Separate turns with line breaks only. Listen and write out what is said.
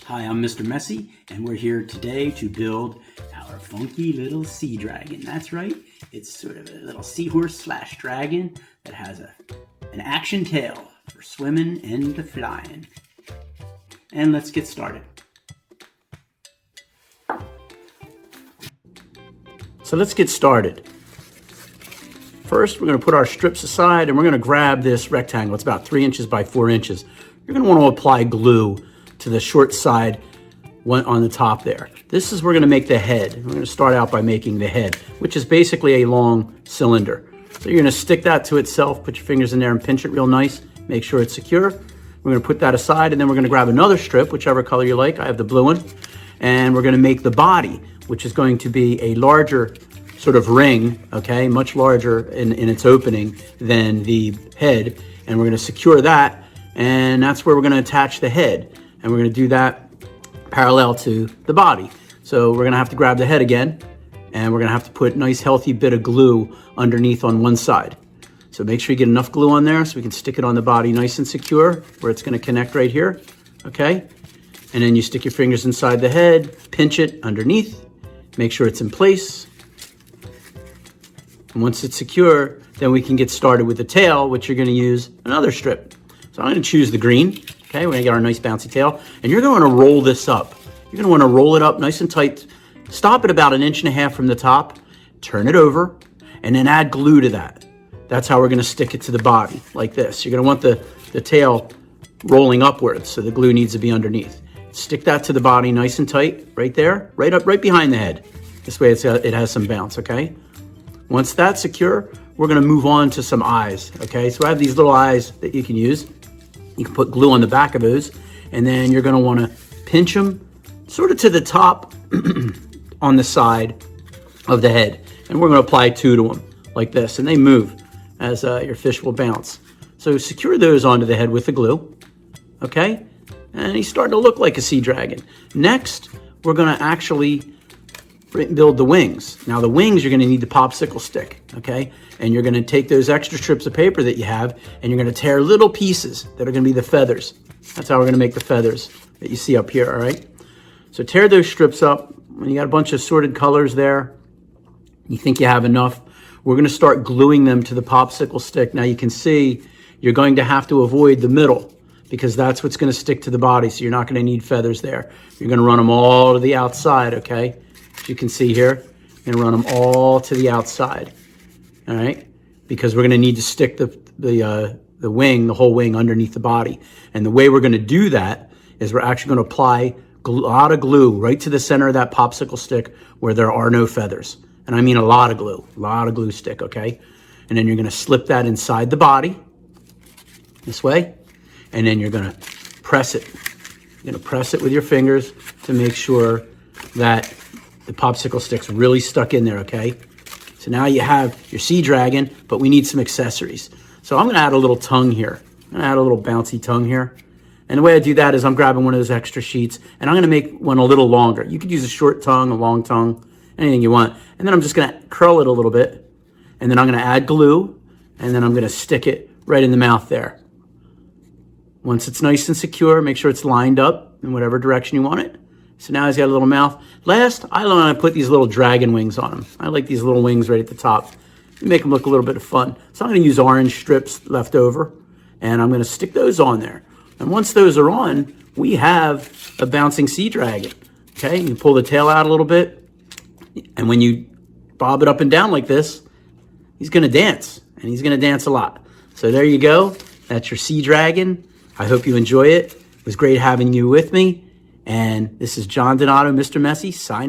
Hi, I'm Mr. Messy, and we're here today to build our funky little sea dragon. That's right, it's sort of a little seahorse slash dragon that has an action tail for swimming and flying. And let's get started. So let's get started. First, we're going to put our strips aside and we're going to grab this rectangle. It's about 3 inches by 4 inches. You're going to want to apply glue to the short side one on the top there. This is, we're going to make the head. We're going to start out by making the head, which is basically a long cylinder. So you're going to stick that to itself, put your fingers in there and pinch it real nice. Make sure it's secure. We're going to put that aside and then we're going to grab another strip, whichever color you like. I have the blue one. And we're going to make the body, which is going to be a larger sort of ring, okay, much larger in its opening than the head. And we're going to secure that, and that's where we're going to attach the head. And we're going to do that parallel to the body. So we're going to have to grab the head again, and we're going to have to put a nice healthy bit of glue underneath on one side. So make sure you get enough glue on there so we can stick it on the body nice and secure where it's going to connect right here, okay? And then you stick your fingers inside the head, pinch it underneath, make sure it's in place. And once it's secure, then we can get started with the tail, which you're going to use another strip. So I'm going to choose the green. Okay, we're going to get our nice bouncy tail. And you're going to want to roll this up. You're going to want to roll it up nice and tight. Stop at about 1.5 inches from the top. Turn it over. And then add glue to that. That's how we're going to stick it to the body, like this. You're going to want the tail rolling upwards, so the glue needs to be underneath. Stick that to the body nice and tight, right there, right up, right behind the head. This way it has some bounce, okay? Once that's secure, we're going to move on to some eyes, okay? So I have these little eyes that you can use. You can put glue on the back of those, and then you're going to want to pinch them sort of to the top on the side of the head. And we're going to apply 2 to them like this, and they move as your fish will bounce. So secure those onto the head with the glue, okay? And he's starting to look like a sea dragon. Next, we're going to actually build the wings. Now the wings, you're going to need the popsicle stick, okay? And you're going to take those extra strips of paper that you have and you're going to tear little pieces that are going to be the feathers. That's how we're going to make the feathers that you see up here, all right? So tear those strips up. When you got a bunch of sorted colors there, you think you have enough, we're going to start gluing them to the popsicle stick. Now you can see you're going to have to avoid the middle because that's what's going to stick to the body, so you're not going to need feathers there. You're going to run them all to the outside, okay? As you can see here, you're going to run them all to the outside, all right? Because we're going to need to stick the wing, the whole wing underneath the body. And the way we're going to do that is we're actually going to apply a lot of glue right to the center of that popsicle stick where there are no feathers. And I mean a lot of glue stick, okay? And then you're going to slip that inside the body this way, and then you're going to press it. You're going to press it with your fingers to make sure that the popsicle stick's really stuck in there, okay? So now you have your sea dragon, but we need some accessories. So I'm going to add a little tongue here. I'm going to add a little bouncy tongue here. And the way I do that is I'm grabbing one of those extra sheets, and I'm going to make one a little longer. You could use a short tongue, a long tongue, anything you want. And then I'm just going to curl it a little bit, and then I'm going to add glue, and then I'm going to stick it right in the mouth there. Once it's nice and secure, make sure it's lined up in whatever direction you want it. So now he's got a little mouth. Last, I want to put these little dragon wings on him. I like these little wings right at the top. Make them look a little bit of fun. So I'm going to use orange strips left over, and I'm going to stick those on there. And once those are on, we have a bouncing sea dragon. Okay, you pull the tail out a little bit, and when you bob it up and down like this, he's going to dance, and he's going to dance a lot. So there you go. That's your sea dragon. I hope you enjoy it. It was great having you with me. And this is John Donato, Mr. Messy, signing.